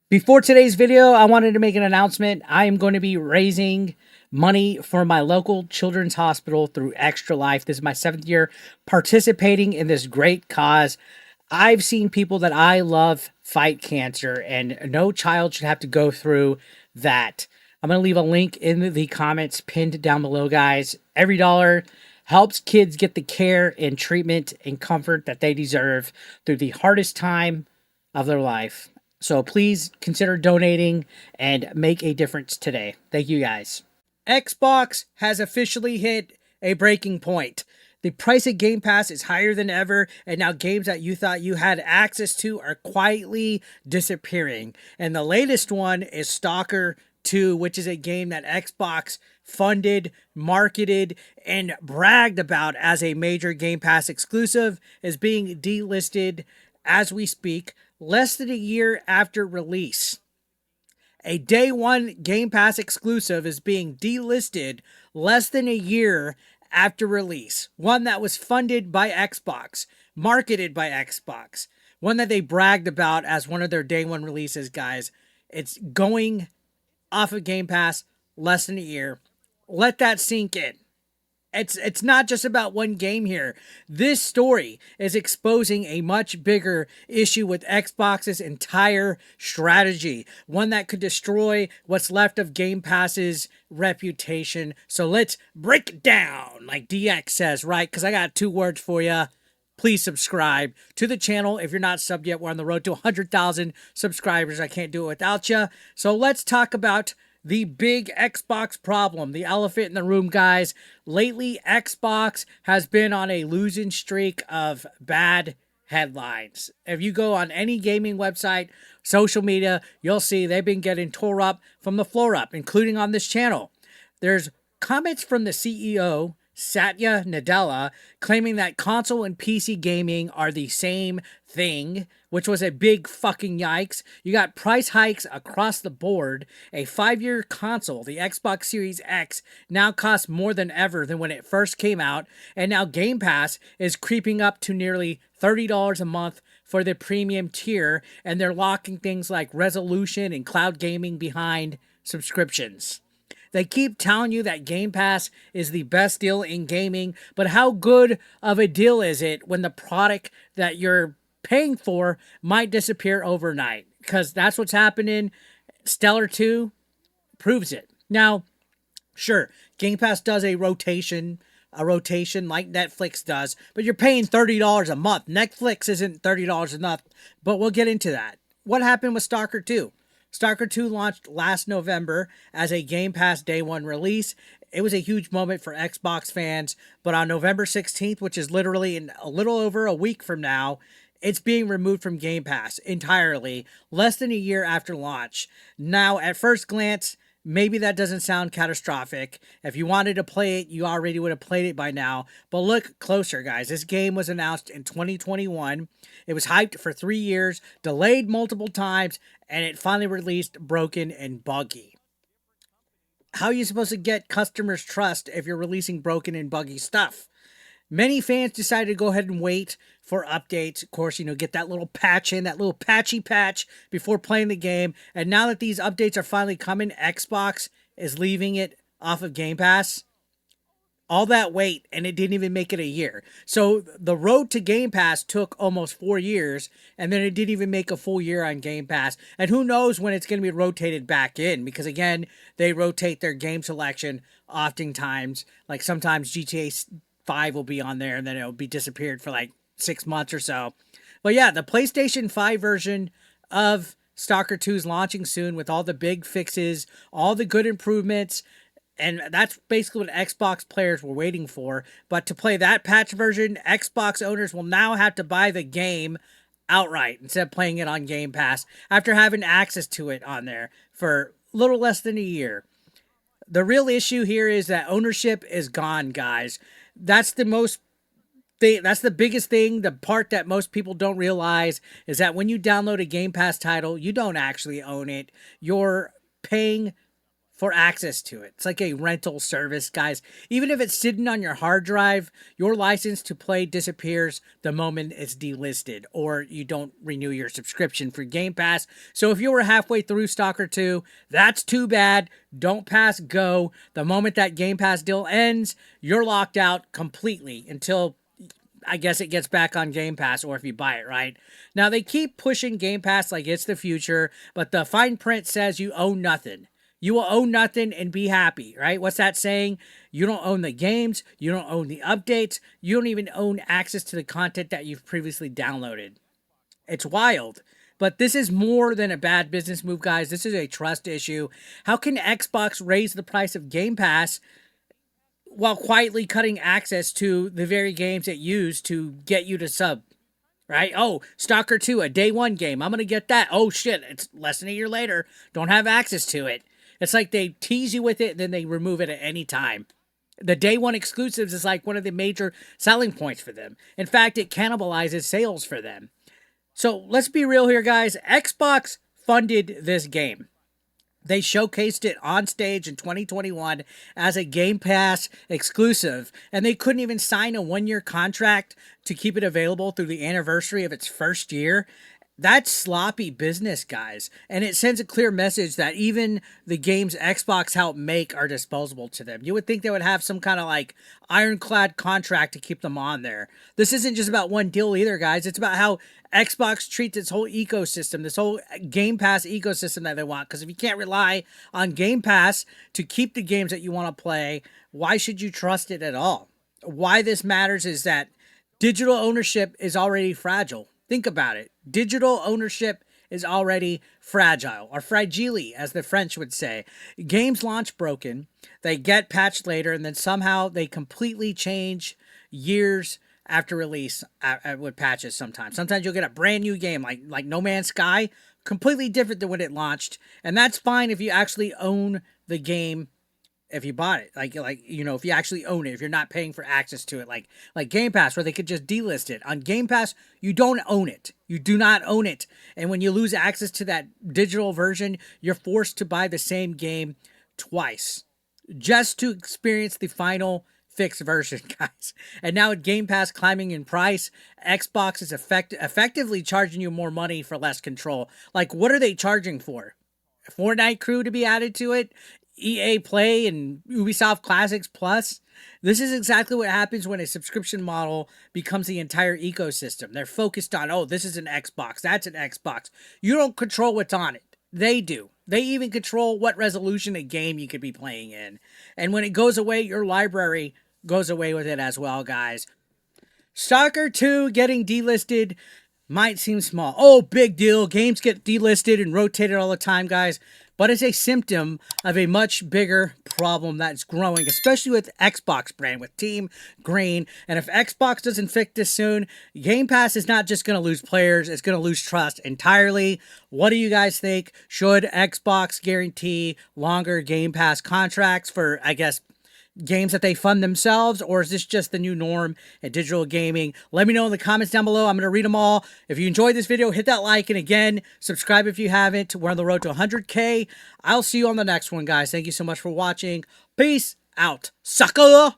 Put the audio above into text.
Before today's video, I wanted to make an announcement. I am going to be raising money for my local children's hospital through Extra Life. This is my 7th year participating in this great cause. I've seen people that I love fight cancer, and no child should have to go through that. I'm going to leave a link in the comments pinned down below, guys. Every dollar helps kids get the care and treatment and comfort that they deserve through the hardest time of their life. So please consider donating and make a difference today. Thank you, guys. Xbox has officially hit a breaking point. The price of Game Pass is higher than ever, and now games that you thought you had access to are quietly disappearing. And the latest one is Stalker 2, which is a game that Xbox funded, marketed, and bragged about as a major Game Pass exclusive, is being delisted as we speak, less than a year after release. A day one Game Pass exclusive is being delisted less than a year after release. One that was funded by Xbox, marketed by Xbox, one that they bragged about as one of their day one releases, guys. It's going off of Game Pass less than a year. Let that sink in. It's not just about one game here. This story is exposing a much bigger issue with Xbox's entire strategy, one that could destroy what's left of Game Pass's reputation. So let's break it down, like DX says, right? Because I got 2 words for you. Please subscribe to the channel if you're not subbed yet. We're on the road to 100,000 subscribers. I can't do it without you. So let's talk about the big Xbox problem, the elephant in the room, guys. Lately, Xbox has been on a losing streak of bad headlines. If you go on any gaming website, social media, you'll see they've been getting tore up from the floor up, including on this channel. There's comments from the CEO, Satya Nadella, claiming that console and PC gaming are the same thing, which was a big fucking yikes. You got price hikes across the board. A 5-year console, the Xbox Series X, now costs more than ever than when it first came out, and now Game Pass is creeping up to nearly $30 a month for the premium tier, and they're locking things like resolution and cloud gaming behind subscriptions. They keep telling you that Game Pass is the best deal in gaming, but how good of a deal is it when the product that you're paying for might disappear overnight? Because that's what's happening. Stellar 2 proves it. Now, sure, Game Pass does a rotation like Netflix does, but you're paying $30 a month. Netflix isn't $30 a month, but we'll get into that. What happened with Stalker 2? Stalker 2 launched last November as a Game Pass Day 1 release. It was a huge moment for Xbox fans, but on November 16th, which is literally in a little over a week from now, it's being removed from Game Pass entirely, less than a year after launch. Now, at first glance, maybe that doesn't sound catastrophic. If you wanted to play it, you already would have played it by now. But look closer, guys. This game was announced in 2021. It was hyped for 3 years, delayed multiple times, and it finally released broken and buggy. How are you supposed to get customers' trust if you're releasing broken and buggy stuff? Many fans decided to go ahead and wait for updates. Of course, get that little patch in, that little patchy patch before playing the game. And now that these updates are finally coming, Xbox is leaving it off of Game Pass. All that wait, and it didn't even make it a year. So the road to Game Pass took almost 4 years, and then it didn't even make a full year on Game Pass. And who knows when it's going to be rotated back in, because again, they rotate their game selection oftentimes. Like sometimes GTA 5 will be on there, and then it'll be disappeared for like 6 months or so. But yeah, the PlayStation 5 version of Stalker 2 is launching soon with all the big fixes, all the good improvements. And that's basically what Xbox players were waiting for. But to play that patch version, Xbox owners will now have to buy the game outright instead of playing it on Game Pass after having access to it on there for a little less than a year. The real issue here is that ownership is gone, guys. That's the biggest thing. The part that most people don't realize is that when you download a Game Pass title, you don't actually own it. You're paying for access to it. It's like a rental service, guys. Even if it's sitting on your hard drive, your license to play disappears the moment it's delisted or you don't renew your subscription for Game Pass. So if you were halfway through Stalker 2, that's too bad. Don't pass go. The moment that Game Pass deal ends, you're locked out completely until I guess it gets back on Game Pass or if you buy it, right? Now, they keep pushing Game Pass like it's the future, but the fine print says you own nothing. You will own nothing and be happy, right? What's that saying? You don't own the games. You don't own the updates. You don't even own access to the content that you've previously downloaded. It's wild. But this is more than a bad business move, guys. This is a trust issue. How can Xbox raise the price of Game Pass while quietly cutting access to the very games it used to get you to sub, right? Oh, Stalker 2, a day one game. I'm going to get that. Oh, shit. It's less than a year later. Don't have access to it. It's like they tease you with it, then they remove it at any time. The day one exclusives is like one of the major selling points for them. In fact, it cannibalizes sales for them. So let's be real here, guys. Xbox funded this game. They showcased it on stage in 2021 as a Game Pass exclusive, and they couldn't even sign a one-year contract to keep it available through the anniversary of its first year. That's sloppy business, guys, and it sends a clear message that even the games Xbox helped make are disposable to them. You would think they would have some kind of like ironclad contract to keep them on there. This isn't just about one deal either, guys. It's about how Xbox treats its whole ecosystem, this whole Game Pass ecosystem that they want. Because if you can't rely on Game Pass to keep the games that you want to play, why should you trust it at all? Why this matters is that digital ownership is already fragile. Think about it. Digital ownership is already fragile, or fragile, as the French would say. Games launch broken, they get patched later, and then somehow they completely change years after release with patches sometimes. Sometimes you'll get a brand new game like No Man's Sky, completely different than when it launched. And that's fine if you actually own the game, if you bought it. Like if you actually own it, if you're not paying for access to it, like Game Pass, where they could just delist it. On Game Pass, you don't own it. You do not own it. And when you lose access to that digital version, you're forced to buy the same game twice just to experience the final fixed version, guys. And now with Game Pass climbing in price, Xbox is effectively charging you more money for less control. Like, what are they charging for? Fortnite Crew to be added to it? EA Play and Ubisoft Classics Plus? This is exactly what happens when a subscription model becomes the entire ecosystem. They're focused on, oh, this is an Xbox, that's an Xbox. You don't control what's on it. They do. They even control what resolution a game you could be playing in. And when it goes away, your library goes away with it as well, guys. Stalker 2 getting delisted might seem small. Oh, big deal. Games get delisted and rotated all the time, guys. But it's a symptom of a much bigger problem that's growing, especially with Xbox brand, with Team Green. And if Xbox doesn't fix this soon, Game Pass is not just going to lose players, it's going to lose trust entirely. What do you guys think? Should Xbox guarantee longer Game Pass contracts for, I guess, games that they fund themselves, or is this just the new norm in digital gaming? Let me know in the comments down below. I'm going to read them all. If you enjoyed this video, hit that like, and again, subscribe if you haven't. We're on the road to 100K. I'll see you on the next one, guys. Thank you so much for watching. Peace out, sucker.